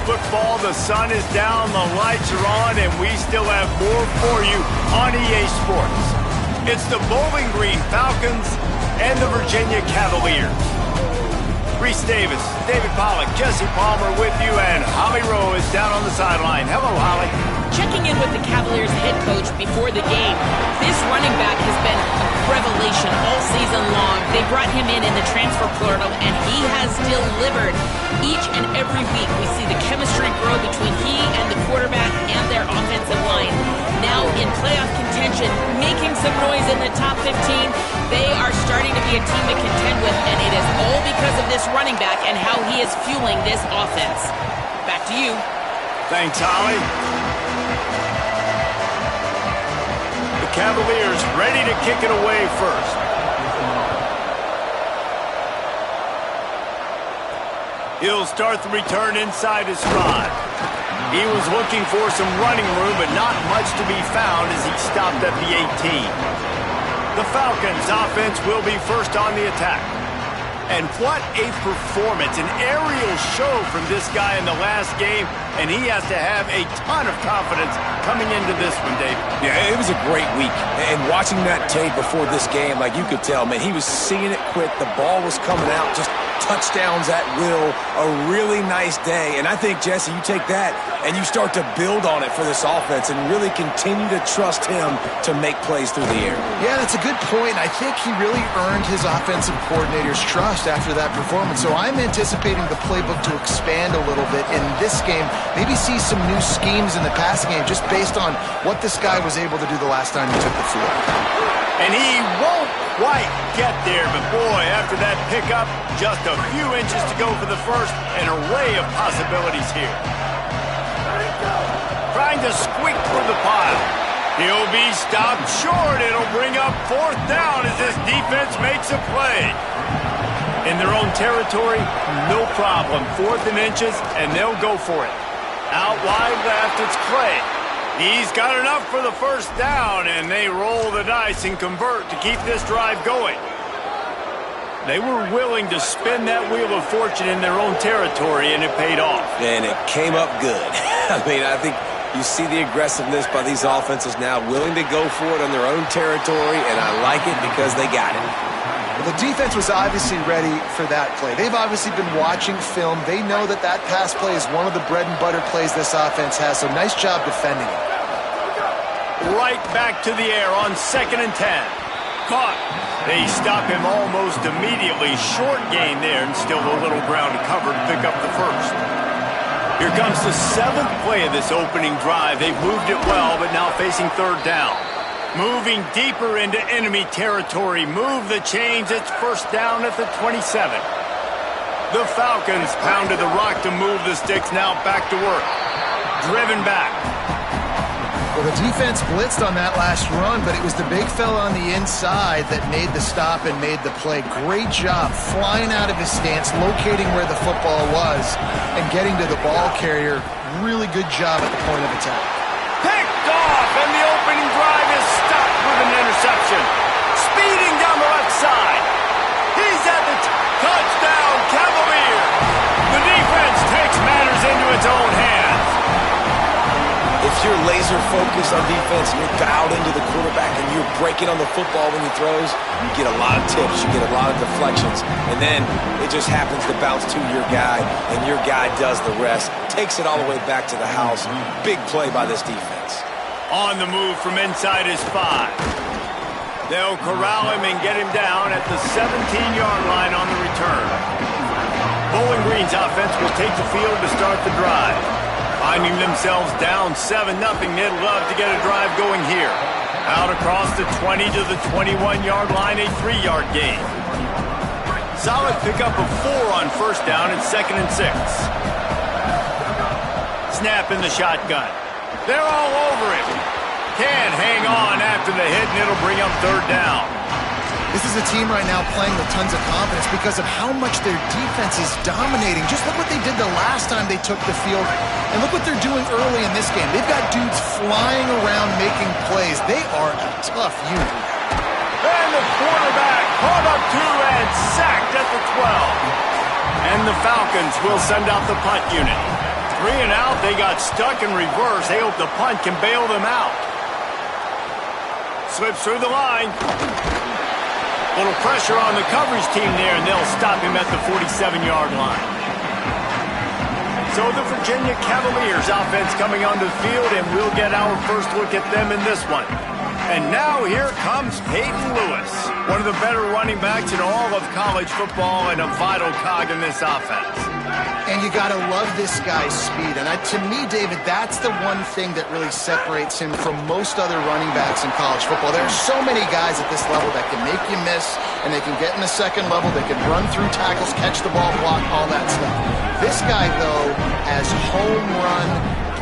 football. The sun is down, the lights are on, and we still have more for you on EA Sports. It's the Bowling Green Falcons and the Virginia Cavaliers. Reese Davis, David Pollack, Jesse Palmer with you, and Holly Rowe is down on the sideline. Hello, Holly. Checking in with the Cavaliers head coach before the game. This running back has been a revelation all season long. They brought him in the transfer portal, and he has delivered. Each and every week, we see the chemistry grow between he and the quarterback and their offensive line. Now in playoff contention, making some noise in the top 15, they are starting to be a team to contend with, and it is all because of this running back and how he is fueling this offense. Back to you. Thanks, Holly. The Cavaliers ready to kick it away first. He'll start the return inside his stride. He was looking for some running room, but not much to be found as he stopped at the 18. The Falcons' offense will be first on the attack. And what a performance, an aerial show from this guy in the last game, and he has to have a ton of confidence coming into this one, Dave. Yeah, it was a great week. And watching that tape before this game, like you could tell, man, he was seeing it quick. The ball was coming out, just touchdowns at will. A really nice day. And I think, Jesse, you take that and you start to build on it for this offense and really continue to trust him to make plays through the air. Yeah, that's a good point. I think he really earned his offensive coordinator's trust after that performance. So I'm anticipating the playbook to expand a little bit in this game. Maybe see some new schemes in the passing game just based on what this guy was able to do the last time he took the field. And he won't quite get there, but boy, after that pickup, just a few inches to go for the first, an array of possibilities here. Trying to squeak through the pile. He'll be stopped short. It'll bring up fourth down as this defense makes a play. In their own territory, no problem. 4th and inches, and they'll go for it. Out wide left, it's Clay. He's got enough for the first down, and they roll the dice and convert to keep this drive going. They were willing to spin that wheel of fortune in their own territory, and it paid off. And it came up good. I mean, I think you see the aggressiveness by these offenses now, willing to go for it on their own territory, and I like it because they got it. Well, the defense was obviously ready for that play. They've obviously been watching film. They know that that pass play is one of the bread and butter plays this offense has, so nice job defending it. Right back to the air on 2nd and 10. Caught. They stop him almost immediately. Short gain there, and still a little ground to cover to pick up the first. Here comes the 7th play of this opening drive. They've moved it well, but now facing 3rd down. Moving deeper into enemy territory. Move the chains. It's first down at the 27. The Falcons pounded the rock to move the sticks. Now back to work. Driven back. Well, the defense blitzed on that last run, but it was the big fella on the inside that made the stop and made the play. Great job flying out of his stance, locating where the football was, and getting to the ball carrier. Really good job at the point of attack. Picked off, and the opening drive is stopped with an interception. Speeding down the left side. He's at the touchdown, Cavalier. The defense takes matters into its own hands. If you're laser focused on defense, you're dialed into the quarterback, and you're breaking on the football when he throws, you get a lot of tips, you get a lot of deflections, and then it just happens to bounce to your guy, and your guy does the rest, takes it all the way back to the house. Big play by this defense. On the move from inside his 5. They'll corral him and get him down at the 17-yard line on the return. Bowling Green's offense will take the field to start the drive. Finding themselves down 7-0, they'd love to get a drive going here. Out across the 20 to the 21-yard line, a 3-yard gain. Solid pickup of 4 on first down and 2nd and 6. Snap in the shotgun. They're all over him. Can't hang on after the hit, and it'll bring up 3rd down. This is a team right now playing with tons of confidence because of how much their defense is dominating. Just look what they did the last time they took the field, and look what they're doing early in this game. They've got dudes flying around making plays. They are a tough unit. And the quarterback caught up 2 and sacked at the 12. And the Falcons will send out the punt unit. 3 and out. They got stuck in reverse. They hope the punt can bail them out. Slips through the line. Little pressure on the coverage team there, and they'll stop him at the 47-yard line. So the Virginia Cavaliers offense coming onto the field, and we'll get our first look at them in this one. And now here comes Peyton Lewis, one of the better running backs in all of college football and a vital cog in this offense. And you got to love this guy's speed. And to me, David, that's the one thing that really separates him from most other running backs in college football. There are so many guys at this level that can make you miss, and they can get in the second level. They can run through tackles, catch the ball, block, all that stuff. This guy, though, has home run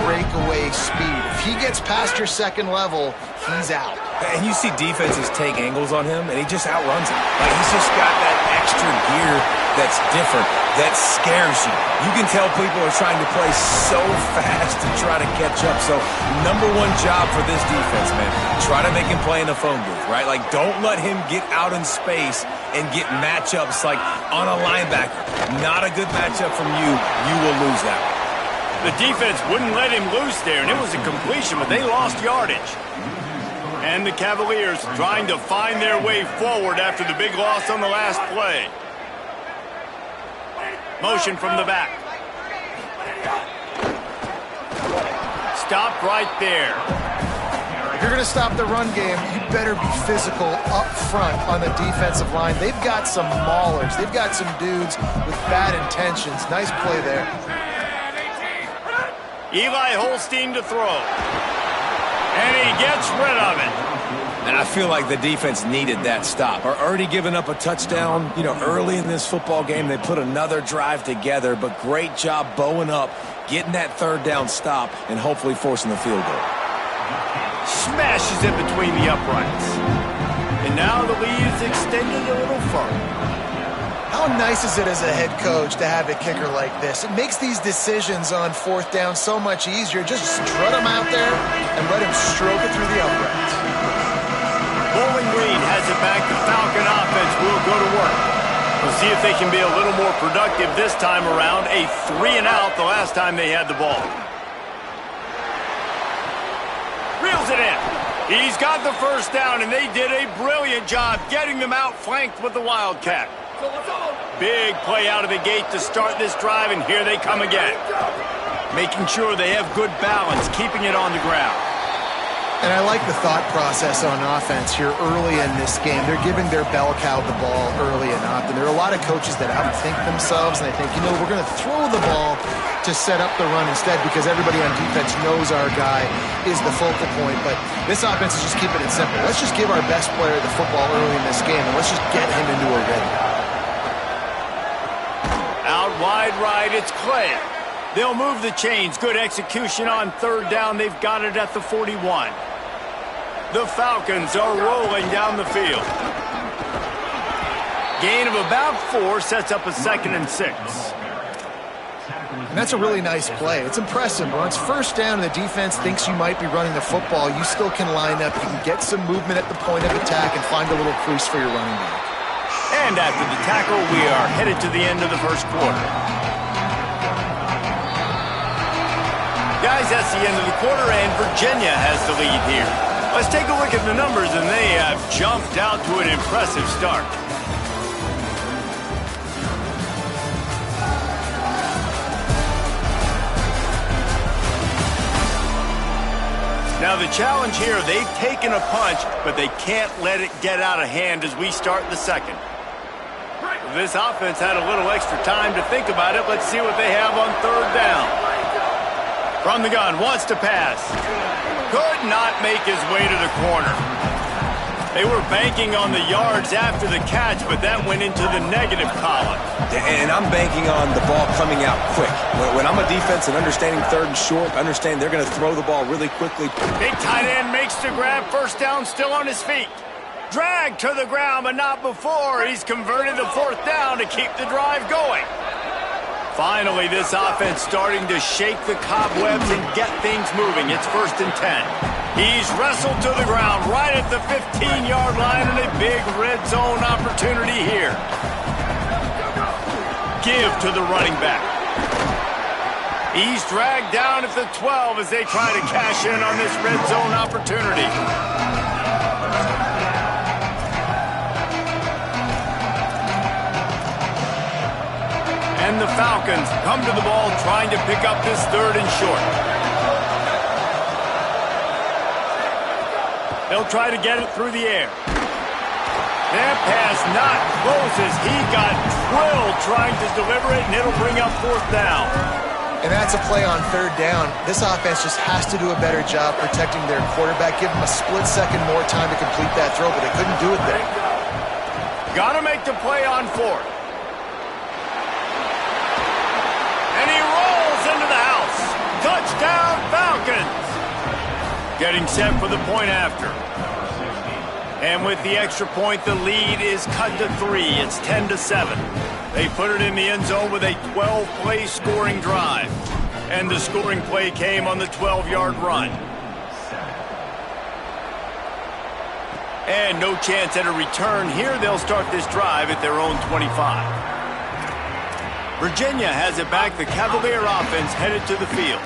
breakaway speed. If he gets past your second level, he's out. And you see defenses take angles on him, and he just outruns them. Like, he's just got that extra gear that's different, that scares you. You can tell people are trying to play so fast to try to catch up. So, number one job for this defense, man, try to make him play in the phone booth, right? Like, don't let him get out in space and get matchups like on a linebacker. Not a good matchup from you. You will lose that one. The defense wouldn't let him loose there, and it was a completion, but they lost yardage. And the Cavaliers trying to find their way forward after the big loss on the last play. Motion from the back. Stopped right there. If you're going to stop the run game, you better be physical up front on the defensive line. They've got some maulers. They've got some dudes with bad intentions. Nice play there. Eli Holstein to throw. And he gets rid of it. And I feel like the defense needed that stop. Are already giving up a touchdown, early in this football game. They put another drive together, but great job bowing up, getting that third down stop, and hopefully forcing the field goal. Smashes it between the uprights. And now the lead is extended a little further. How nice is it as a head coach to have a kicker like this? It makes these decisions on fourth down so much easier. Just strut him out there and let him stroke it through the uprights. Bowling Green has it back. The Falcon offense will go to work. We'll see if they can be a little more productive this time around. A 3 and out the last time they had the ball. Reels it in. He's got the first down, and they did a brilliant job getting them outflanked with the Wildcat. Big play out of the gate to start this drive, and here they come again. Making sure they have good balance, keeping it on the ground. And I like the thought process on offense here early in this game. They're giving their bell cow the ball early and often. There are a lot of coaches that outthink themselves, and they think, we're going to throw the ball to set up the run instead because everybody on defense knows our guy is the focal point. But this offense is just keeping it simple. Let's just give our best player the football early in this game, and let's just get him into a rhythm. Out wide right, it's Clay. They'll move the chains. Good execution on third down. They've got it at the 41. The Falcons are rolling down the field. Gain of about 4 sets up a 2nd and 6. And that's a really nice play. It's impressive. When it's first down and the defense thinks you might be running the football, you still can line up. You can get some movement at the point of attack and find a little crease for your running back. And after the tackle, we are headed to the end of the first quarter. Guys, that's the end of the quarter, and Virginia has the lead here. Let's take a look at the numbers, and they have jumped out to an impressive start. Now the challenge here, they've taken a punch, but they can't let it get out of hand as we start the second. This offense had a little extra time to think about it. Let's see what they have on third down. From the gun, wants to pass. Could not make his way to the corner. They were banking on the yards after the catch, but that went into the negative column. And I'm banking on the ball coming out quick. When I'm a defense and understanding third and short, understand they're going to throw the ball really quickly. Big tight end makes the grab. First down, still on his feet. Dragged to the ground, but not before. He's converted the fourth down to keep the drive going. Finally, this offense starting to shake the cobwebs and get things moving. It's 1st and 10. He's wrestled to the ground right at the 15-yard line, and a big red zone opportunity here. Give to the running back. He's dragged down at the 12 as they try to cash in on this red zone opportunity. And the Falcons come to the ball trying to pick up this 3rd and short. They'll try to get it through the air. That pass not close as he got drilled trying to deliver it, and it'll bring up 4th down. And that's a play on 3rd down. This offense just has to do a better job protecting their quarterback. Give them a split second more time to complete that throw, but they couldn't do it there. Gotta make the play on 4th. And he rolls into the house. Touchdown, Falcons. Getting set for the point after. And with the extra point, the lead is cut to 3. It's 10-7. They put it in the end zone with a 12-play scoring drive. And the scoring play came on the 12-yard run. And no chance at a return here. They'll start this drive at their own 25. Virginia has it back. The Cavalier offense headed to the field.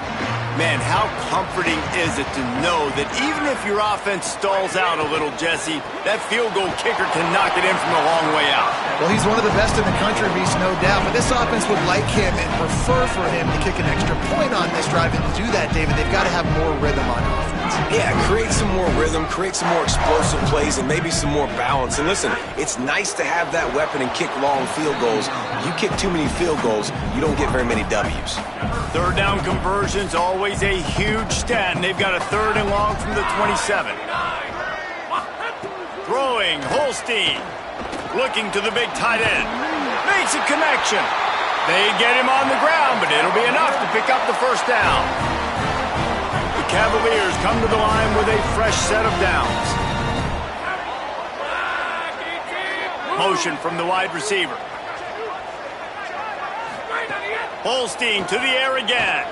Man, how comforting is it to know that even if your offense stalls out a little, Jesse, that field goal kicker can knock it in from a long way out. Well, he's one of the best in the country, Reese, no doubt. But this offense would like him and prefer for him to kick an extra point on this drive. And to do that, David, they've got to have more rhythm on offense. Yeah, create some more rhythm, create some more explosive plays, and maybe some more balance. And listen, it's nice to have that weapon and kick long field goals. You kick too many field goals, you don't get very many W's. 3rd down conversions, always a huge stat, and they've got a 3rd and long from the 27. Throwing, Holstein. Looking to the big tight end. Makes a connection. They get him on the ground, but it'll be enough to pick up the 1st down. The Cavaliers come to the line with a fresh set of downs. Motion from the wide receiver. Holstein to the air again.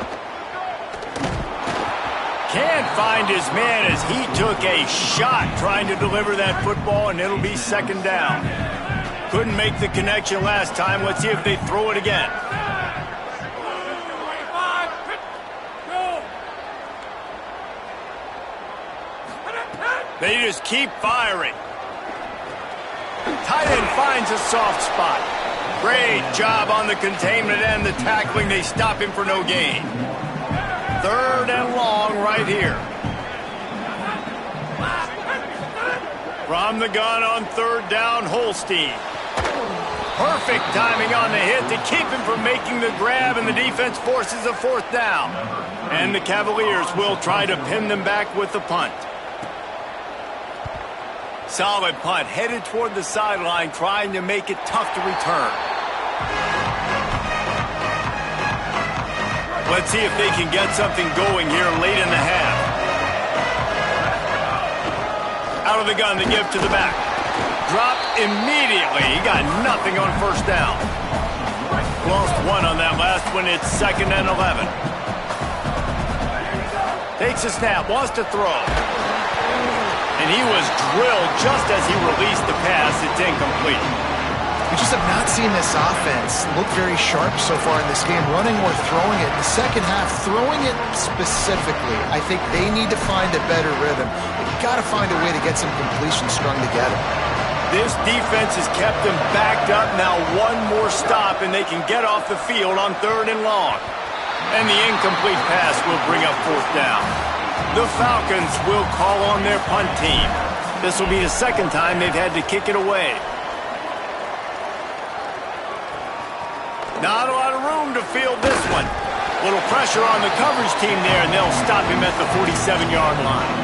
Can't find his man as he took a shot trying to deliver that football, and it'll be 2nd down. Couldn't make the connection last time. Let's see if they throw it again. They just keep firing. Tight end finds a soft spot. Great job on the containment and the tackling. They stop him for no gain. 3rd and long right here. From the gun on 3rd down, Holstein. Perfect timing on the hit to keep him from making the grab, and the defense forces a 4th down. And the Cavaliers will try to pin them back with the punt. Solid punt, headed toward the sideline, trying to make it tough to return. Let's see if they can get something going here late in the half. Out of the gun, the give to the back. Dropped immediately. He got nothing on 1st down. Lost 1 on that last one. It's 2nd and 11. Takes a snap, wants to throw. And he was drilled just as he released the pass. It's incomplete. We just have not seen this offense look very sharp so far in this game, running or throwing it. In the second half, throwing it specifically, I think they need to find a better rhythm. They've got to find a way to get some completions strung together. This defense has kept them backed up. Now 1 more stop, and they can get off the field on 3rd and long. And the incomplete pass will bring up 4th down. The Falcons will call on their punt team. This will be the 2nd time they've had to kick it away. Not a lot of room to field this one. Little pressure on the coverage team there, and they'll stop him at the 47-yard line.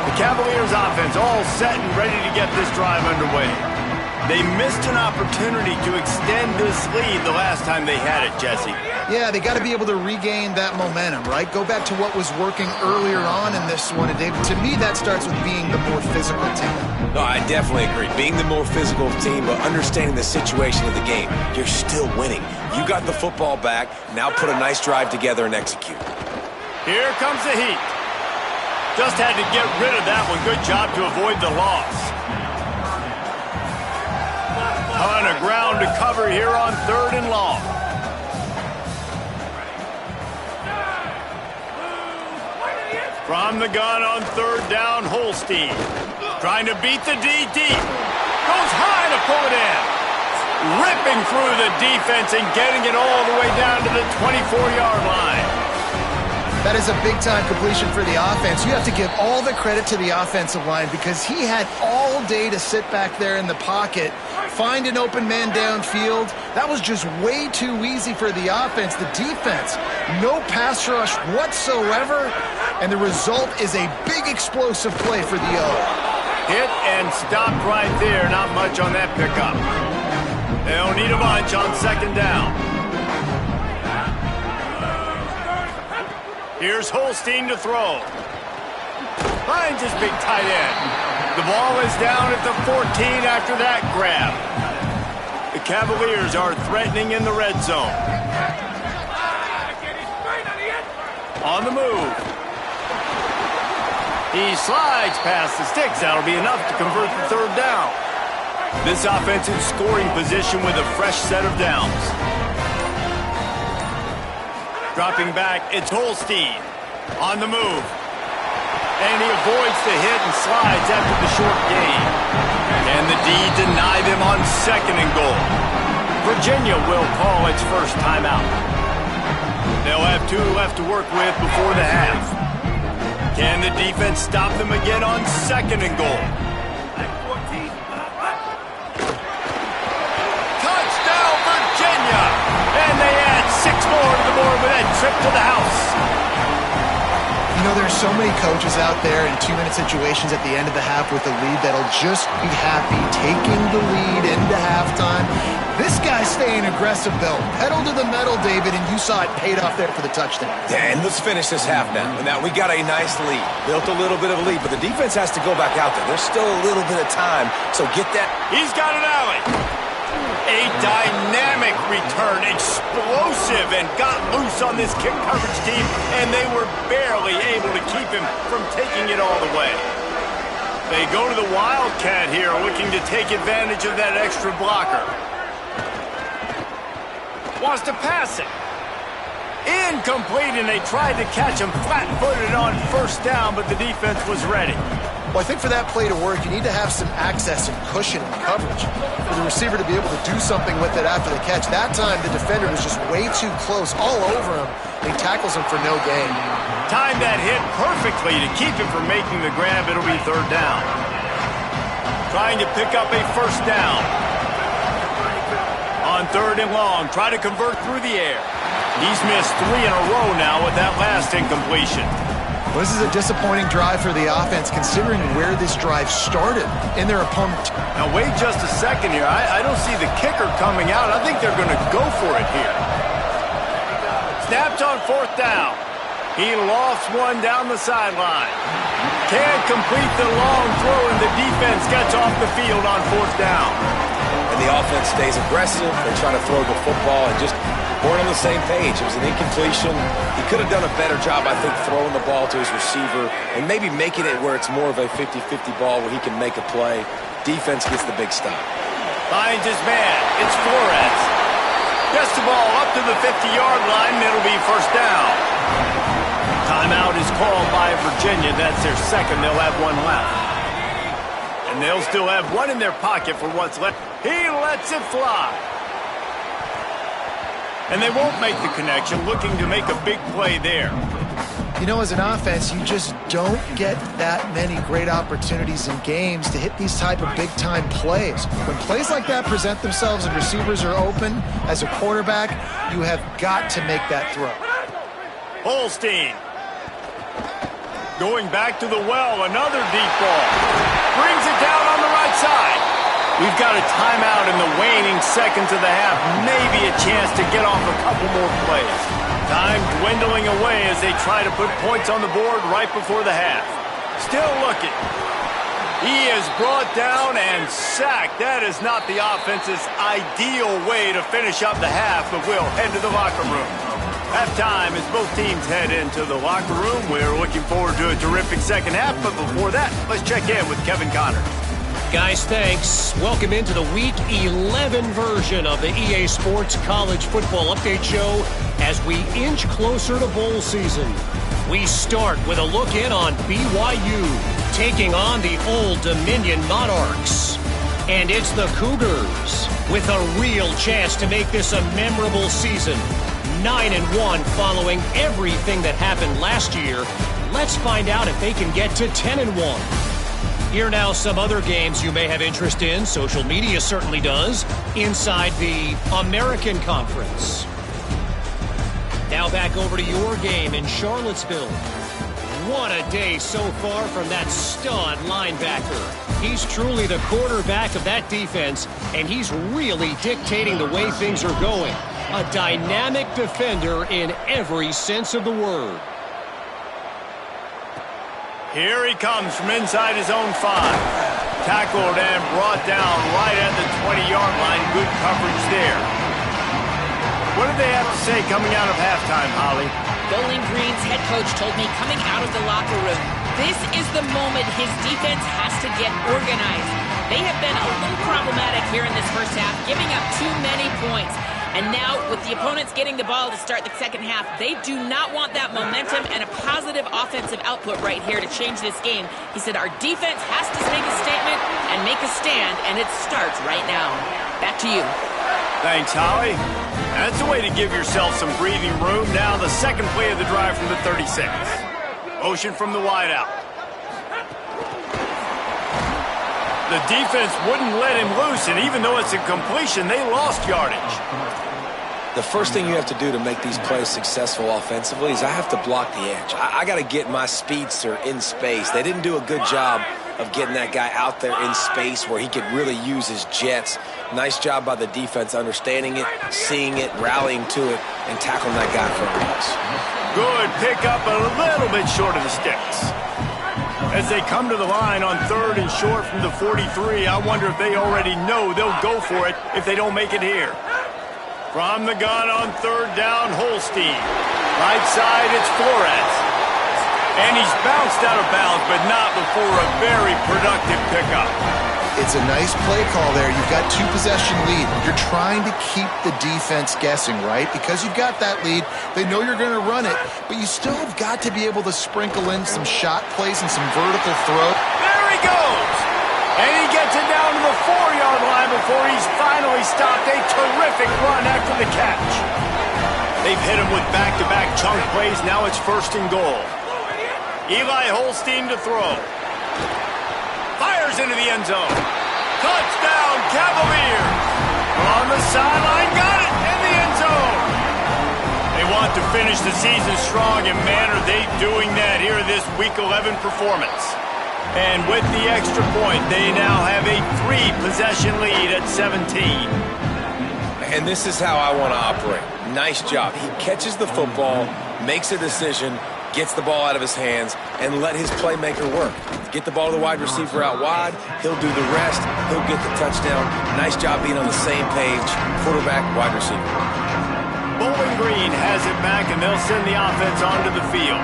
The Cavaliers offense all set and ready to get this drive underway. They missed an opportunity to extend this lead the last time they had it, Jesse. Yeah, they got to be able to regain that momentum, right? Go back to what was working earlier on in this one. And David, to me, that starts with being the more physical team. No, I definitely agree. Being the more physical team, but understanding the situation of the game. You're still winning. You got the football back. Now put a nice drive together and execute. Here comes the heat. Just had to get rid of that one. Good job to avoid the loss. On a ground to cover here on 3rd and long. From the gun on third down, Holstein. Trying to beat the D deep. Goes high to pull it in. Ripping through the defense and getting it all the way down to the 24-yard line. That is a big-time completion for the offense. You have to give all the credit to the offensive line because he had all day to sit back there in the pocket, find an open man downfield. That was just way too easy for the offense. The defense, no pass rush whatsoever, and the result is a big explosive play for the O. Hit and stopped right there. Not much on that pickup. They'll need a bunch on second down. Here's Holstein to throw. Finds his big tight end. The ball is down at the 14 after that grab. The Cavaliers are threatening in the red zone. On the move. He slides past the sticks. That'll be enough to convert the third down. This offense in scoring position with a fresh set of downs. Dropping back, it's Holstein. On the move. And he avoids the hit and slides after the short gain. And the D deny them on second and goal. Virginia will call its first timeout. They'll have 2 left to work with before the half. Can the defense stop them again on second and goal? Touchdown, Virginia! And they add 6 more to the board with that trip to the house. You know, there's so many coaches out there in 2-minute situations at the end of the half with a lead that'll just be happy taking the lead into halftime. This guy's staying aggressive, though. Pedal to the metal, David, and you saw it paid off there for the touchdown. Yeah, and let's finish this half now. And now we got a nice lead. Built a little bit of a lead, but the defense has to go back out there. There's still a little bit of time, so get that. He's got an alley. A dynamic return, explosive, and got loose on this kick coverage team, and they were barely able to keep him from taking it all the way. They go to the Wildcat here, looking to take advantage of that extra blocker. Wants to pass it. Incomplete, and they tried to catch him flat-footed on first down, but the defense was ready. Well, I think for that play to work, you need to have some access and cushion in coverage for the receiver to be able to do something with it after the catch. That time, the defender was just way too close, all over him, and he tackles him for no gain. Timed that hit perfectly to keep him from making the grab. It'll be third down. Trying to pick up a first down. On third and long, try to convert through the air. He's missed 3 in a row now with that last incompletion. Well, this is a disappointing drive for the offense, considering where this drive started in their opponent. Now, wait just a second here. I don't see the kicker coming out. I think they're going to go for it here. Snapped on fourth down. He lofts one down the sideline. Can't complete the long throw, and the defense gets off the field on fourth down. And the offense stays aggressive. They try to throw the football and just weren't on the same page. It was an incompletion. He could have done a better job, I think, throwing the ball to his receiver and maybe making it where it's more of a 50-50 ball where he can make a play. Defense gets the big stop. Finds his man. It's Flores. Gets the ball up to the 50-yard line, and it'll be first down. Timeout is called by Virginia. That's their second. They'll have 1 left. And they'll still have 1 in their pocket for what's left. He lets it fly. And they won't make the connection, looking to make a big play there. You know, as an offense, you just don't get that many great opportunities in games to hit these type of big-time plays. When plays like that present themselves and receivers are open, as a quarterback, you have got to make that throw. Holstein. Going back to the well, another deep ball. Brings it down on the right side. We've got a timeout in the waning seconds of the half. Maybe a chance to get off a couple more plays. Time dwindling away as they try to put points on the board right before the half. Still looking. He is brought down and sacked. That is not the offense's ideal way to finish up the half, but we'll head to the locker room. Halftime as both teams head into the locker room. We're looking forward to a terrific second half, but before that, let's check in with Kevin Connor. Guys, thanks. Welcome into the Week 11 version of the EA Sports College Football Update Show as we inch closer to bowl season. We start with a look in on BYU taking on the Old Dominion Monarchs. And it's the Cougars with a real chance to make this a memorable season. 9-1 following everything that happened last year. Let's find out if they can get to 10-1. Here now some other games you may have interest in. Social media certainly does. Inside the American Conference. Now back over to your game in Charlottesville. What a day so far from that stud linebacker. He's truly the quarterback of that defense, and he's really dictating the way things are going. A dynamic defender in every sense of the word. Here he comes from inside his own 5. Tackled and brought down right at the 20-yard line. Good coverage there. What did they have to say coming out of halftime, Holly? Bowling Green's head coach told me coming out of the locker room, this is the moment his defense has to get organized. They have been a little problematic here in this first half, giving up too many points. And now, with the opponents getting the ball to start the second half, they do not want that momentum and a positive offensive output right here to change this game. He said our defense has to make a statement and make a stand, and it starts right now. Back to you. Thanks, Holly. That's a way to give yourself some breathing room. Now the second play of the drive from the 36. Motion from the wideout. The defense wouldn't let him loose, and even though it's a completion, they lost yardage. The first thing you have to do to make these plays successful offensively is I have to block the edge. I got to get my speedster in space. They didn't do a good job of getting that guy out there in space where he could really use his jets. Nice job by the defense understanding it, seeing it, rallying to it, and tackling that guy for a loss. Good pickup, a little bit short of the sticks. As they come to the line on 3rd and short from the 43, I wonder if they already know they'll go for it if they don't make it here. From the gun on 3rd down, Holstein. Right side, it's Flores. And he's bounced out of bounds, but not before a very productive pickup. It's a nice play call there. You've got 2-possession lead. You're trying to keep the defense guessing, right? Because you've got that lead, they know you're going to run it, but you still have got to be able to sprinkle in some shot plays and some vertical throw. There he goes! And he gets it down to the 4-yard line before he's finally stopped. A terrific run after the catch. They've hit him with back-to-back chunk plays. Now it's 1st and goal. Eli Holstein to throw. Fires into the end zone. Touchdown, Cavaliers. On the sideline, got it in the end zone. They want to finish the season strong, and man, are they doing that here in this Week 11 performance. And with the extra point, they now have a 3-possession lead at 17. And this is how I want to operate. Nice job. He catches the football, makes a decision, gets the ball out of his hands, and let his playmaker work. Get the ball to the wide receiver out wide, he'll do the rest, he'll get the touchdown. Nice job being on the same page, quarterback, wide receiver. Bowling Green has it back, and they'll send the offense onto the field.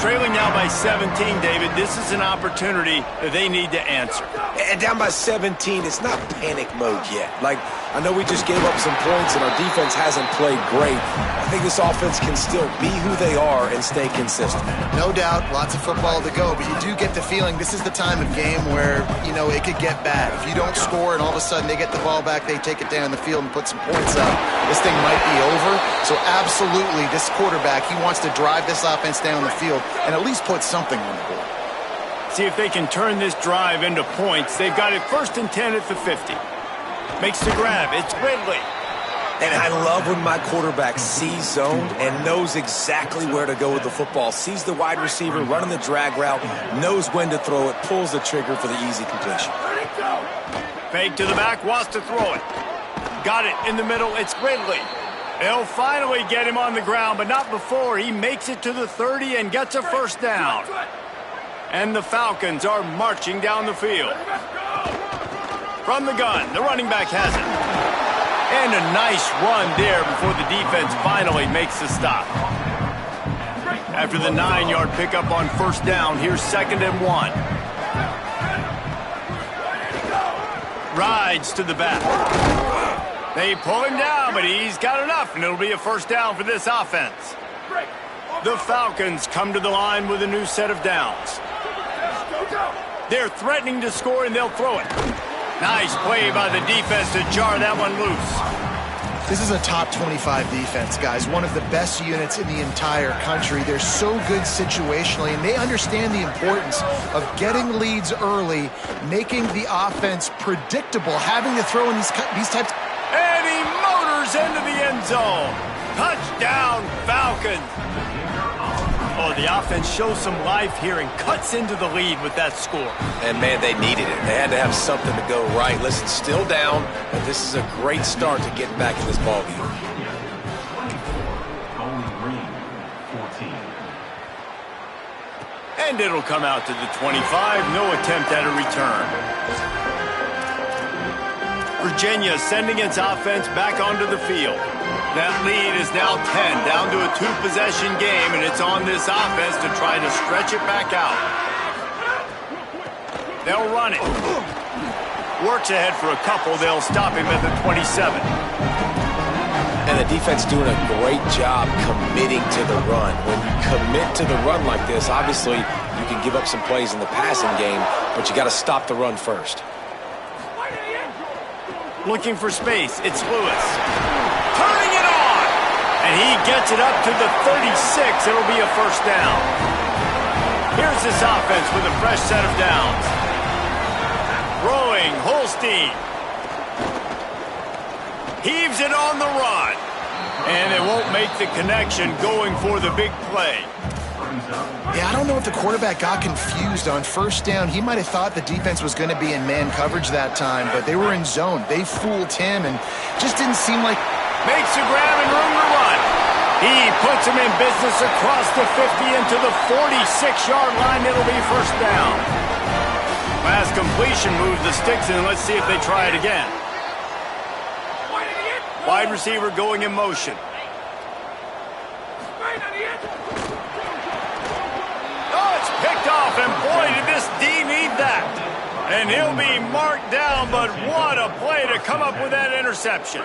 Trailing now by 17, David, this is an opportunity that they need to answer. And down by 17, it's not panic mode yet. Like, I know we just gave up some points and our defense hasn't played great. I think this offense can still be who they are and stay consistent. No doubt, lots of football to go, but you do get the feeling this is the time of game where, you know, it could get bad. If you don't score and all of a sudden they get the ball back, they take it down the field and put some points up, this thing might be over. So absolutely, this quarterback, he wants to drive this offense down the field and at least put something on the board. See if they can turn this drive into points. They've got it 1st and 10 at the 50. Makes the grab. It's Ridley. And I love when my quarterback sees zone and knows exactly where to go with the football. Sees the wide receiver running the drag route, knows when to throw it, pulls the trigger for the easy completion. Fake to the back, wants to throw it. Got it in the middle. It's Ridley. They'll finally get him on the ground, but not before he makes it to the 30 and gets a 1st down. And the Falcons are marching down the field. From the gun, the running back has it. And a nice run there before the defense finally makes the stop. After the 9-yard pickup on 1st down, here's 2nd and 1. Rides to the back. They pull him down, but he's got enough, and it'll be a first down for this offense. The Falcons come to the line with a new set of downs. They're threatening to score, and they'll throw it. Nice play by the defense to jar that one loose. This is a top 25 defense, guys. One of the best units in the entire country. They're so good situationally, and they understand the importance of getting leads early, making the offense predictable, having to throw in these types. And he motors into the end zone. Touchdown, Falcons. Oh, the offense shows some life here and cuts into the lead with that score. And, man, they needed it. They had to have something to go right. Listen, still down, but this is a great start to getting back in this ballgame. And it'll come out to the 25. No attempt at a return. Virginia sending its offense back onto the field. That lead is now 10, down to a two-possession game, and it's on this offense to try to stretch it back out. They'll run it. Works ahead for a couple. They'll stop him at the 27. And the defense doing a great job committing to the run. When you commit to the run like this, obviously you can give up some plays in the passing game, but you got to stop the run first. Looking for space. It's Lewis. Turning it on! And he gets it up to the 36. It'll be a first down. Here's this offense with a fresh set of downs. Throwing, Holstein. Heaves it on the run. And it won't make the connection going for the big play. Yeah, I don't know if the quarterback got confused on first down. He might have thought the defense was going to be in man coverage that time, but they were in zone. They fooled him and just didn't seem like... Makes a grab and room to run. He puts him in business across the 50 into the 46-yard line. It'll be first down. Last completion moves the sticks in. Let's see if they try it again. Wide receiver going in motion. Picked off, and boy, did this D need that. And he'll be marked down, but what a play to come up with that interception.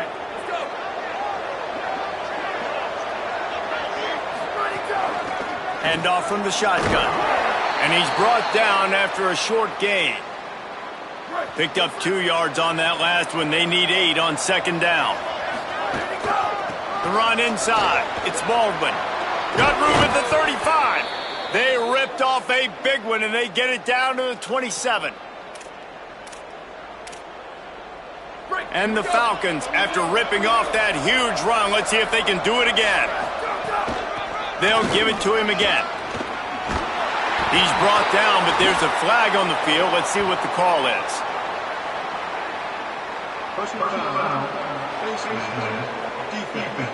Hand off from the shotgun. And he's brought down after a short gain. Picked up 2 yards on that last one. They need 8 on second down. The run inside. It's Baldwin. Got room at the 35. They ripped off a big one, and they get it down to the 27. And the Falcons, after ripping off that huge run, let's see if they can do it again. They'll give it to him again. He's brought down, but there's a flag on the field. Let's see what the call is. Personal foul. Defense.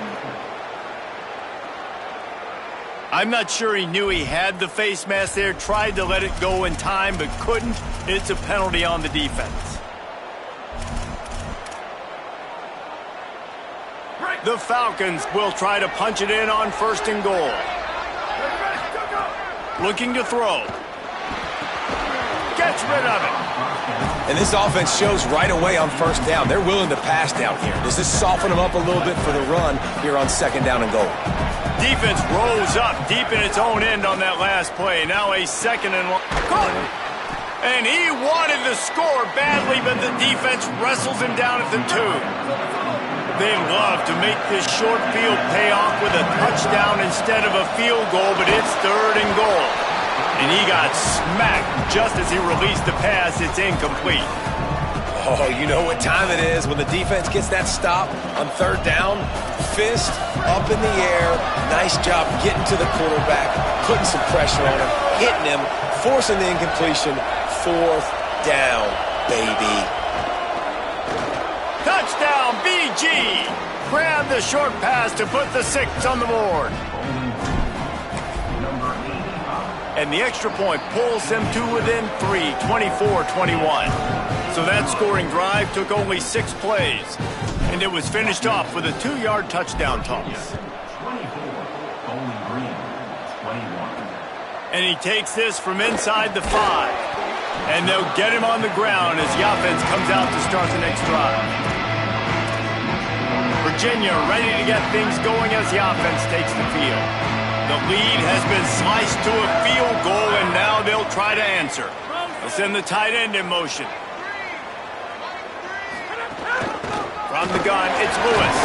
I'm not sure he knew he had the face mask there, tried to let it go in time, but couldn't. It's a penalty on the defense. The Falcons will try to punch it in on first and goal. Looking to throw. Gets rid of it. And this offense shows right away on first down. They're willing to pass down here. Does this soften them up a little bit for the run here on second down and goal? Defense rose up deep in its own end on that last play. Now a second and one. And he wanted to score badly, but the defense wrestles him down at the 2. They love to make this short field pay off with a touchdown instead of a field goal, but it's third and goal. And he got smacked just as he released the pass. It's incomplete. Oh, you know what time it is when the defense gets that stop on third down. Fist up in the air. Nice job getting to the quarterback, putting some pressure on him, hitting him, forcing the incompletion. Fourth down, baby. Touchdown, BG. Grab the short pass to put the 6 on the board. And the extra point pulls them to within 3, 24-21. So that scoring drive took only 6 plays. And it was finished off with a 2-yard touchdown toss. And he takes this from inside the 5. And they'll get him on the ground as the offense comes out to start the next drive. Virginia ready to get things going as the offense takes the field. The lead has been sliced to a field goal, and now they'll try to answer. They'll send the tight end in motion. From the gun, it's Lewis.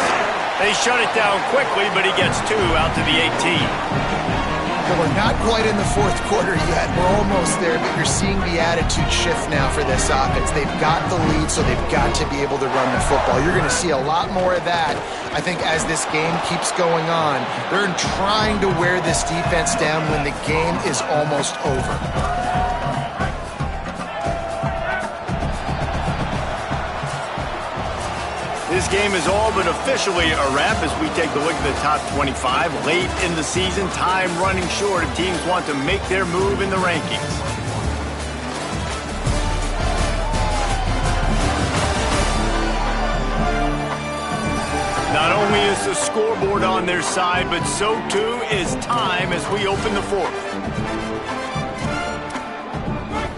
They shut it down quickly, but he gets 2 out to the 18. Well, we're not quite in the fourth quarter yet. We're almost there, but you're seeing the attitude shift now for this offense. They've got the lead, so they've got to be able to run the football. You're going to see a lot more of that, I think, as this game keeps going on. They're trying to wear this defense down when the game is almost over. This game is all but officially a wrap as we take a look at the top 25. Late in the season, time running short if teams want to make their move in the rankings. Not only is the scoreboard on their side, but so too is time as we open the fourth.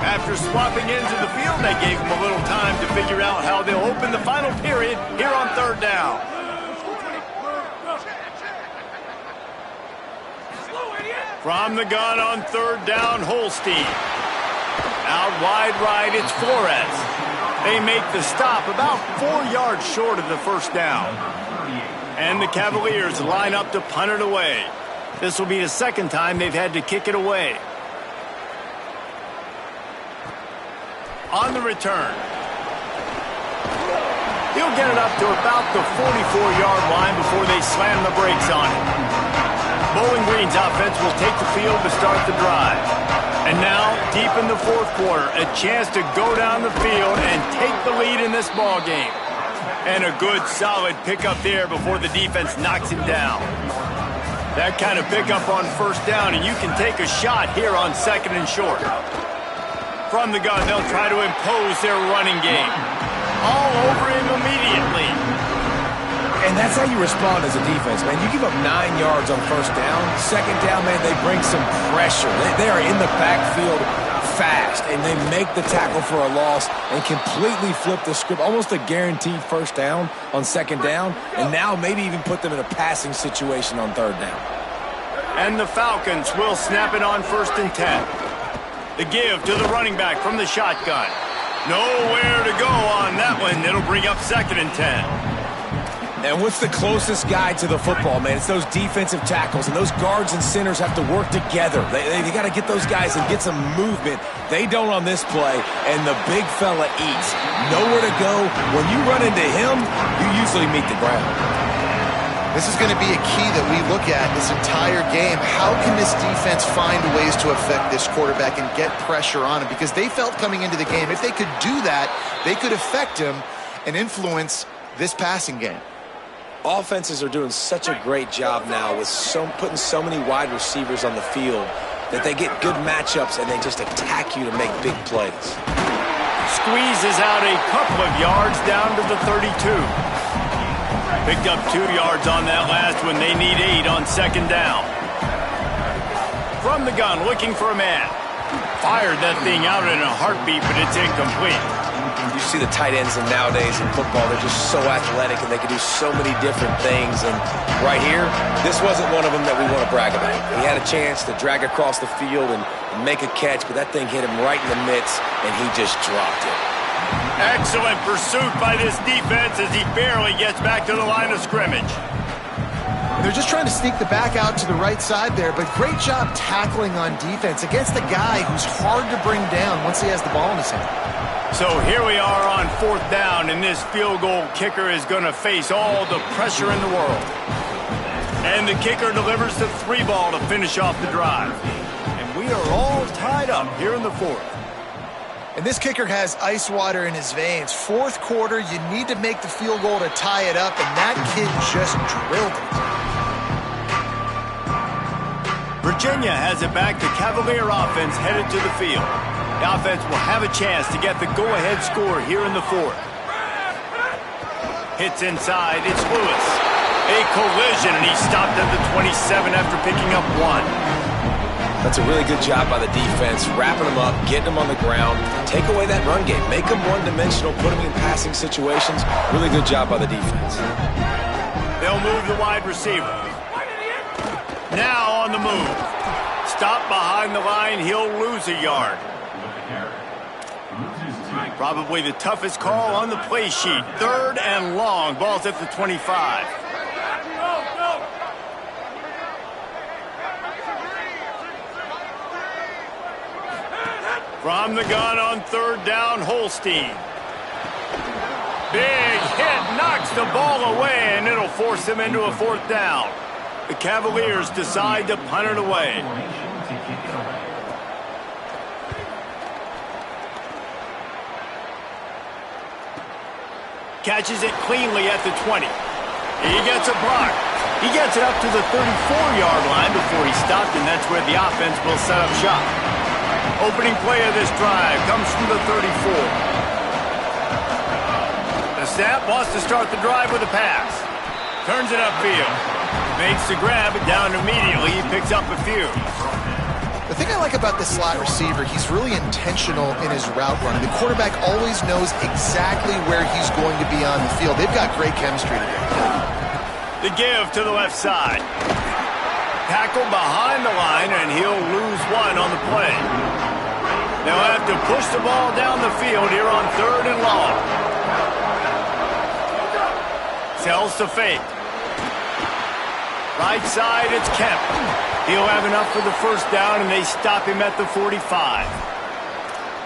After swapping into the field, they gave them a little time to figure out how they'll open the final period here on third down. From the gun on third down, Holstein. Out wide right, it's Flores. They make the stop about 4 yards short of the first down. And the Cavaliers line up to punt it away. This will be the second time they've had to kick it away. On the return. He'll get it up to about the 44-yard line before they slam the brakes on it. Bowling Green's offense will take the field to start the drive. And now, deep in the fourth quarter, a chance to go down the field and take the lead in this ball game. And a good, solid pickup there before the defense knocks him down. That kind of pickup on first down, and you can take a shot here on second and short. From the gun, they'll try to impose their running game. All over him immediately. And that's how you respond as a defense, man. You give up 9 yards on first down. Second down, man, they bring some pressure. They are in the backfield fast, and they make the tackle for a loss and completely flip the script. Almost a guaranteed first down on second down, and now maybe even put them in a passing situation on third down. And the Falcons will snap it on first and 10. The give to the running back from the shotgun. Nowhere to go on that one. It'll bring up second and 10. And what's the closest guy to the football, man? It's those defensive tackles, and those guards and centers have to work together. They got to get those guys and get some movement. They don't on this play, and the big fella eats. Nowhere to go. When you run into him, you usually meet the ground. This is going to be a key that we look at this entire game. How can this defense find ways to affect this quarterback and get pressure on him? Because they felt coming into the game, if they could do that, they could affect him and influence this passing game. Offenses are doing such a great job now with putting so many wide receivers on the field that they get good matchups and they just attack you to make big plays. Squeezes out a couple of yards down to the 32. Picked up 2 yards on that last one. They need 8 on second down. From the gun, looking for a man. Fired that thing out in a heartbeat, but it's incomplete. You see the tight ends nowadays in football, they're just so athletic and they can do so many different things. And right here, this wasn't one of them that we want to brag about. He had a chance to drag across the field and make a catch, but that thing hit him right in the midst, and he just dropped it. Excellent pursuit by this defense as he barely gets back to the line of scrimmage. They're just trying to sneak the back out to the right side there, but great job tackling on defense against a guy who's hard to bring down once he has the ball in his hand. So here we are on fourth down, and this field goal kicker is going to face all the pressure in the world. And the kicker delivers the 3 ball to finish off the drive. And we are all tied up here in the fourth. And this kicker has ice water in his veins. Fourth quarter, you need to make the field goal to tie it up, and that kid just drilled it. Virginia has it back. The Cavalier offense headed to the field. The offense will have a chance to get the go-ahead score here in the fourth. Hits inside. It's Lewis. A collision, and he stopped at the 27 after picking up 1. That's a really good job by the defense, wrapping them up, getting them on the ground, take away that run game, make them one-dimensional, put them in passing situations. Really good job by the defense. They'll move the wide receiver. Now on the move. Stop behind the line, he'll lose a yard. Probably the toughest call on the play sheet. 3rd and long. Ball's at the 25. From the gun on 3rd down, Holstein. Big hit, knocks the ball away, and it'll force them into a 4th down. The Cavaliers decide to punt it away. Catches it cleanly at the 20. He gets a block. He gets it up to the 34-yard line before he stopped, and that's where the offense will set up shop. Opening play of this drive comes from the 34. The snap wants to start the drive with a pass. Turns it upfield. Makes the grab, but down immediately. He picks up a few. The thing I like about this slot receiver, he's really intentional in his route running. The quarterback always knows exactly where he's going to be on the field. They've got great chemistry together. The give to the left side. Tackle behind the line, and he'll lose one on the play. They'll have to push the ball down the field here on 3rd and long. Sells to fake. Right side, it's Kemp. He'll have enough for the 1st down, and they stop him at the 45.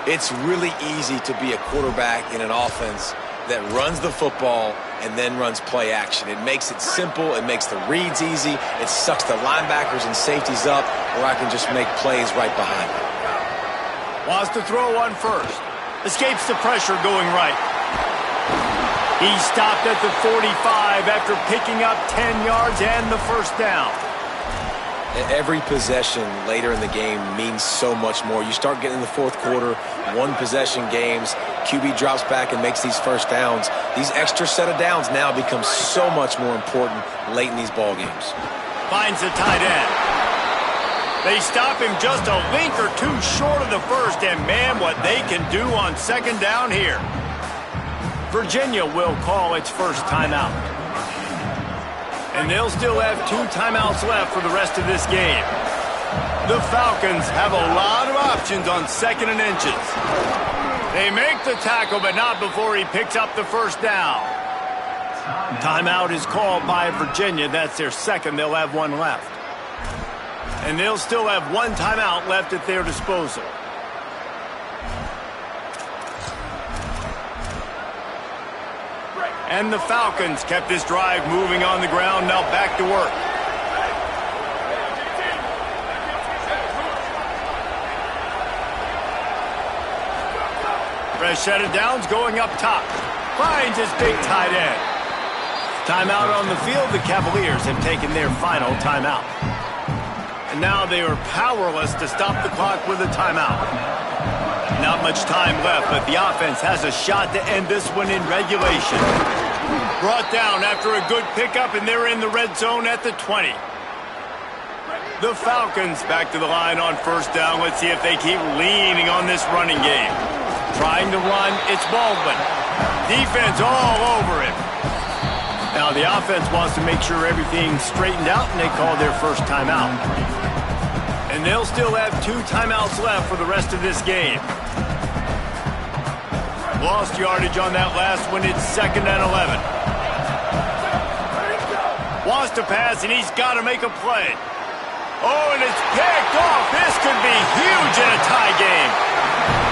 It's really easy to be a quarterback in an offense that runs the football and then runs play action. It makes it simple. It makes the reads easy. It sucks the linebackers and safeties up, or I can just make plays right behind them. Wants to throw one first. Escapes the pressure going right. He stopped at the 45 after picking up 10 yards and the 1st down. Every possession later in the game means so much more. You start getting in the 4th quarter, 1-possession games, QB drops back and makes these 1st downs. These extra set of downs now become so much more important late in these ball games. Finds the tight end. They stop him just a link or two short of the 1st, and man, what they can do on 2nd down here. Virginia will call its 1st timeout. And they'll still have 2 timeouts left for the rest of this game. The Falcons have a lot of options on 2nd and inches. They make the tackle, but not before he picks up the 1st down. Timeout is called by Virginia. That's their 2nd. They'll have 1 left. And they'll still have 1 timeout left at their disposal. And the Falcons kept this drive moving on the ground. Now back to work. Fresh set of downs going up top. Finds his big tight end. Timeout on the field. The Cavaliers have taken their final timeout. And now they are powerless to stop the clock with a timeout. Not much time left, but the offense has a shot to end this one in regulation. Brought down after a good pickup, and they're in the red zone at the 20. The Falcons back to the line on 1st down. Let's see if they keep leaning on this running game. Trying to run, it's Baldwin. Defense all over him. Now the offense wants to make sure everything's straightened out, and they call their 1st timeout. And they'll still have 2 timeouts left for the rest of this game. Lost yardage on that last one. It's 2nd and 11. Wants to pass, and he's got to make a play. Oh, and it's picked off. This could be huge in a tie game.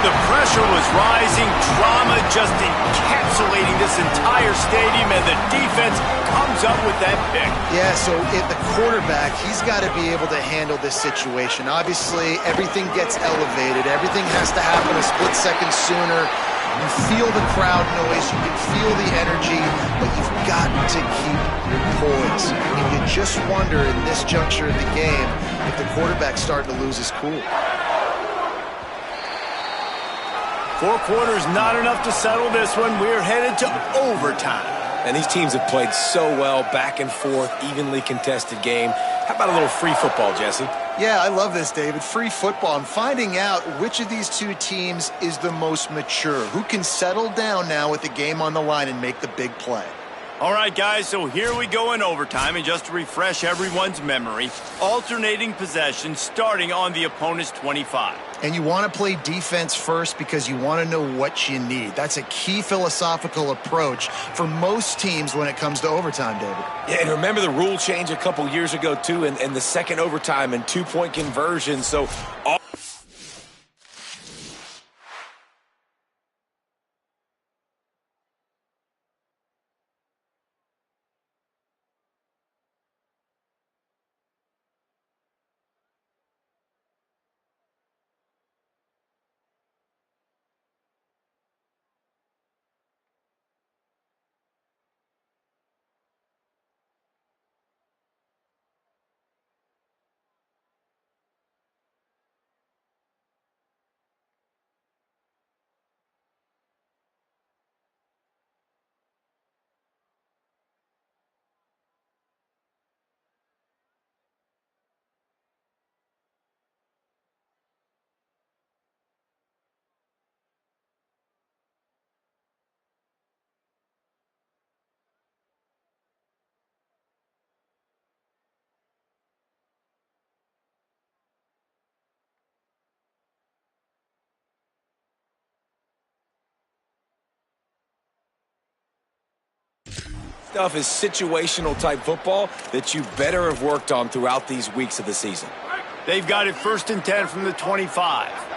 The pressure was rising. Drama just encapsulating this entire stadium, and the defense comes up with that pick. Yeah, so the quarterback, he's got to be able to handle this situation. Obviously, everything gets elevated. Everything has to happen a split second sooner. You feel the crowd noise, you can feel the energy, but you've got to keep your poise. And you just wonder in this juncture of the game if the quarterback's starting to lose his cool. 4 quarters not enough to settle this one. We're headed to overtime. And these teams have played so well, back and forth, evenly contested game. How about a little free football, Jesse? Yeah, I love this, David. Free football. I'm finding out which of these two teams is the most mature. Who can settle down now with the game on the line and make the big play? All right, guys, so here we go in overtime, and just to refresh everyone's memory, alternating possession starting on the opponent's 25. And you want to play defense first because you want to know what you need. That's a key philosophical approach for most teams when it comes to overtime, David. Yeah, and remember the rule change a couple years ago, too, and the second overtime and two-point conversion. So stuff is situational type football that you better have worked on throughout these weeks of the season. They've got it 1st and 10 from the 25.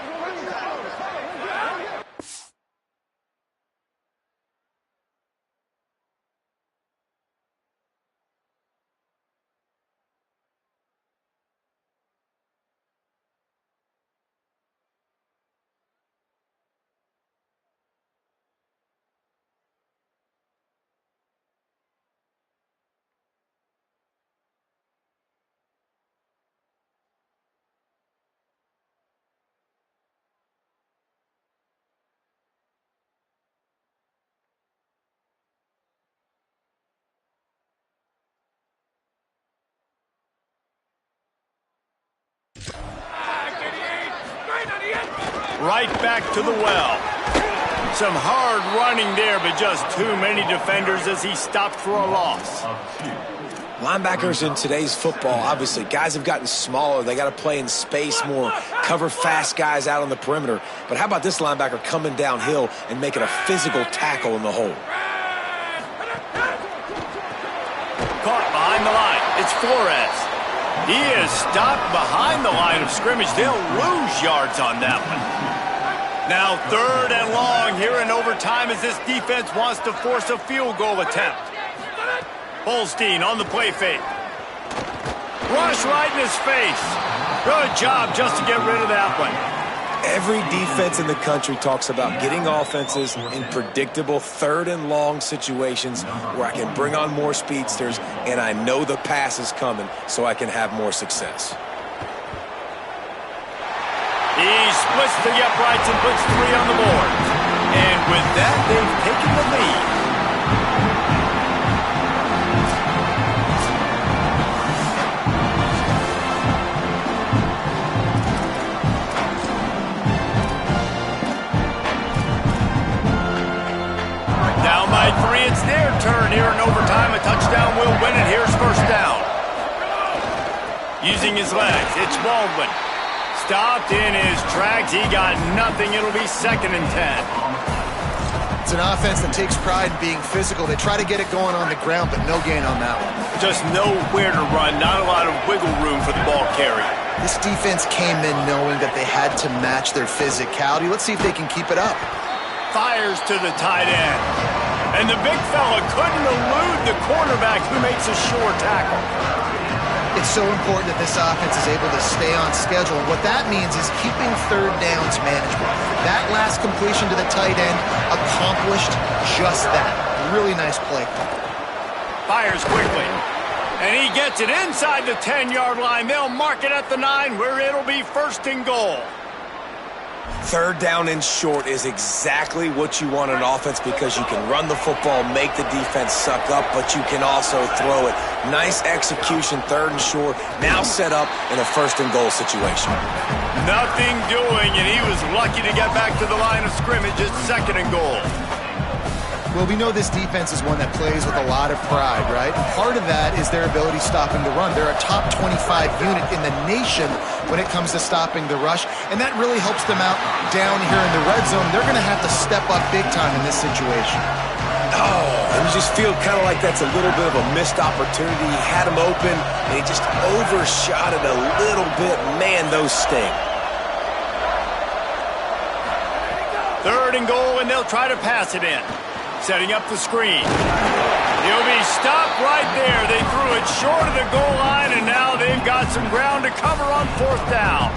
Right back to the well. Some hard running there, but just too many defenders as he stopped for a loss. Linebackers in today's football, obviously, guys have gotten smaller. They got to play in space more, cover fast guys out on the perimeter. But how about this linebacker coming downhill and making a physical tackle in the hole? Caught behind the line. It's Flores. He is stopped behind the line of scrimmage. They'll lose yards on that one. Now 3rd and long here in overtime as this defense wants to force a field goal attempt. Holstein on the play fake. Rush right in his face. Good job just to get rid of that one. Every defense in the country talks about getting offenses in predictable 3rd and long situations where I can bring on more speedsters and I know the pass is coming so I can have more success. He splits the uprights and puts 3 on the board. And with that, they've taken the lead. Down by 3, it's their turn here in overtime. A touchdown will win it. Here's 1st down. Using his legs, it's Baldwin. Stopped in his tracks. He got nothing. It'll be 2nd and 10. It's an offense that takes pride in being physical. They try to get it going on the ground, but no gain on that one. Just nowhere to run. Not a lot of wiggle room for the ball carrier. This defense came in knowing that they had to match their physicality. Let's see if they can keep it up. Fires to the tight end. And the big fella couldn't elude the quarterback who makes a sure tackle. It's so important that this offense is able to stay on schedule. And what that means is keeping 3rd downs manageable. That last completion to the tight end accomplished just that. Really nice play. Fires quickly. And he gets it inside the 10-yard line. They'll mark it at the 9 where it'll be 1st and goal. Third down and short is exactly what you want on offense because you can run the football, make the defense suck up, but you can also throw it. Nice execution, third and short, now set up in a first and goal situation. Nothing doing, and he was lucky to get back to the line of scrimmage at second and goal. Well, we know this defense is one that plays with a lot of pride, right? Part of that is their ability stopping the run. They're a top 25 unit in the nation when it comes to stopping the rush, and that really helps them out down here in the red zone. They're going to have to step up big time in this situation. Oh, and you just feel kind of like that's a little bit of a missed opportunity. He had him open, and he just overshot it a little bit. Man, those sting. Third and goal, and they'll try to pass it in. Setting up the screen. He'll be stopped right there. They threw it short of the goal line, and now they've got some ground to cover on fourth down.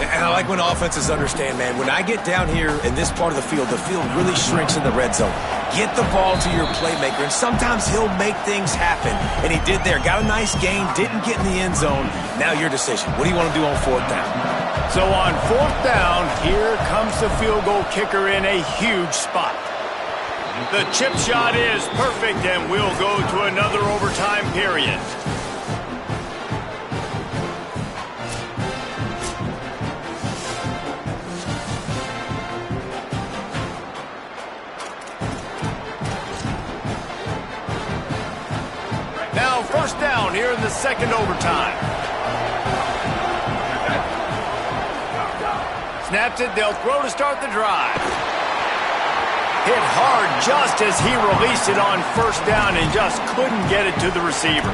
And I like when offenses understand, man, when I get down here in this part of the field really shrinks in the red zone. Get the ball to your playmaker, and sometimes he'll make things happen. And he did there. Got a nice gain, didn't get in the end zone. Now your decision. What do you want to do on fourth down? So on fourth down, here comes the field goal kicker in a huge spot. The chip shot is perfect, and we'll go to another overtime period. Now first down here in the second overtime. Snaps it, they'll throw to start the drive. Hit hard just as he released it on first down and just couldn't get it to the receiver.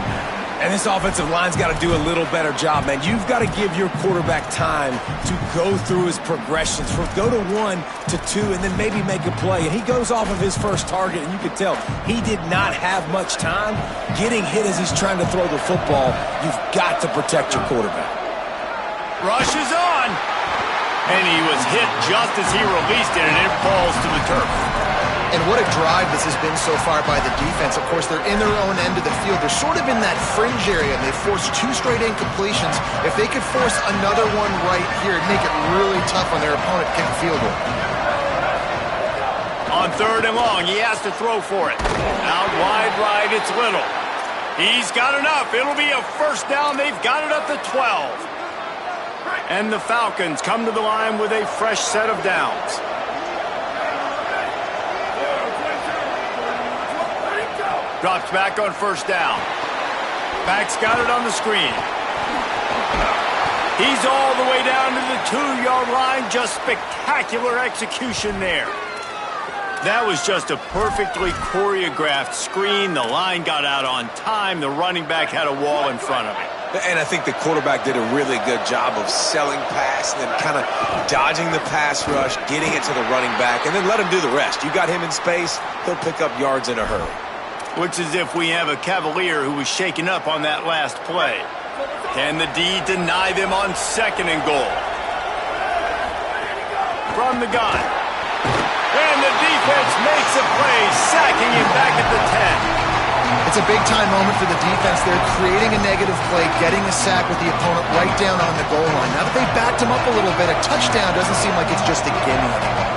And this offensive line's got to do a little better job, man. You've got to give your quarterback time to go through his progressions. From go to 1 to 2 and then maybe make a play. And he goes off of his first target, and you can tell he did not have much time getting hit as he's trying to throw the football. You've got to protect your quarterback. Rush is on. And he was hit just as he released it, and it falls to the turf. And what a drive this has been so far by the defense. Of course, they're in their own end of the field. They're sort of in that fringe area, and they forced 2 straight incompletions. If they could force another one right here, it'd make it really tough on their opponent to kick a field goal. On third and long, he has to throw for it. Out wide right, it's Little. He's got enough. It'll be a first down. They've got it up to 12. And the Falcons come to the line with a fresh set of downs. Drops back on first down. Back's got it on the screen. He's all the way down to the 2-yard line. Just spectacular execution there. That was just a perfectly choreographed screen. The line got out on time. The running back had a wall in front of him. And I think the quarterback did a really good job of selling pass and then kind of dodging the pass rush, getting it to the running back, and then let him do the rest. You got him in space, he'll pick up yards in a hurry. Looks as if we have a Cavalier who was shaken up on that last play. Can the D deny them on second and goal? From the gun. And the defense makes a play, sacking him back at the 10. It's a big-time moment for the defense. They're creating a negative play, getting a sack with the opponent right down on the goal line. Now that they've backed him up a little bit, a touchdown doesn't seem like it's just a gimme anymore.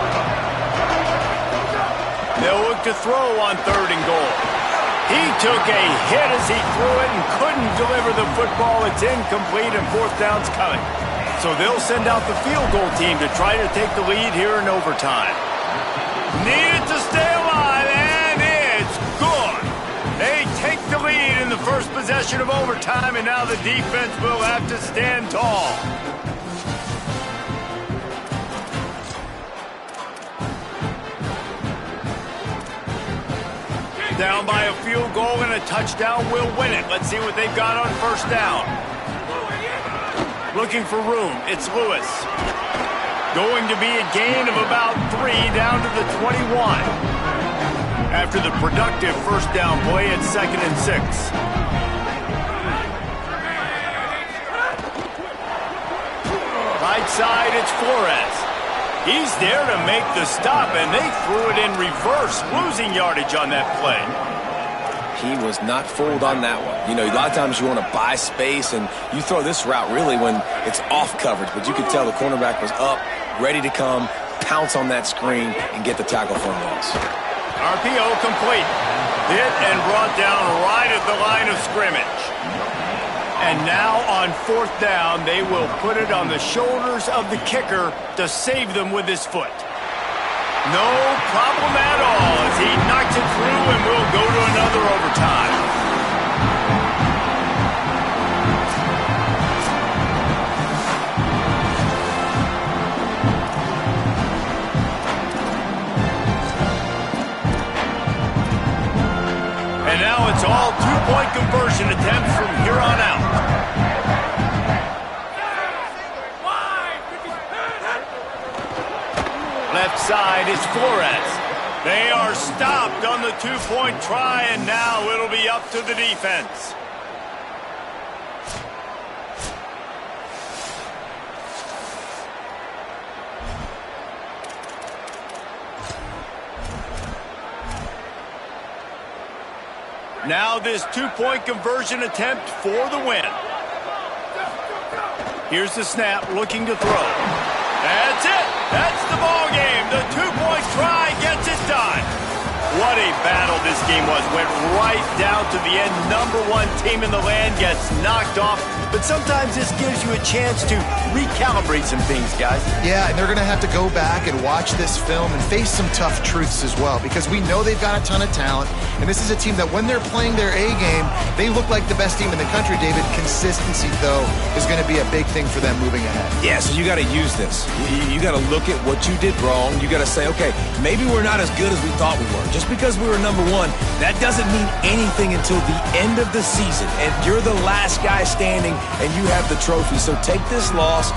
They'll look to throw on third and goal. He took a hit as he threw it and couldn't deliver the football. It's incomplete and fourth down's coming. So they'll send out the field goal team to try to take the lead here in overtime. Needed to stay alive, and it's good. They take the lead in the first possession of overtime, and now the defense will have to stand tall. Down by a field goal and a touchdown will win it. Let's see what they've got on first down. Looking for room. It's Lewis. Going to be a gain of about 3 down to the 21. After the productive first down play at 2nd and 6. Right side, it's Flores. He's there to make the stop, and they threw it in reverse, losing yardage on that play. He was not fooled on that one. You know, a lot of times you want to buy space, and you throw this route really when it's off coverage. But you could tell the cornerback was up, ready to come, pounce on that screen, and get the tackle for a loss. RPO complete. Hit and brought down right at the line of scrimmage. And now on 4th down, they will put it on the shoulders of the kicker to save them with his foot. No problem at all as he knocks it through, and we'll go to another overtime. And now it's all two-point conversion attempts from here on out. Left side is Flores. They are stopped on the two-point try, and now it'll be up to the defense. Now this two-point conversion attempt for the win. Here's the snap, looking to throw. That's it. That's the ball game. The two-point try gets it done. What a battle this game was. Went right down to the end. #1 team in the land gets knocked off. But sometimes this gives you a chance to recalibrate some things, guys. Yeah, and they're going to have to go back and watch this film and face some tough truths as well, because we know they've got a ton of talent, and this is a team that when they're playing their A game, they look like the best team in the country, David. Consistency, though, is going to be a big thing for them moving ahead. Yeah, so you got to use this. You got to look at what you did wrong. You got to say, okay, maybe we're not as good as we thought we were. Just because we were #1, that doesn't mean anything until the end of the season, and you're the last guy standing, and you have the trophy. So take this loss.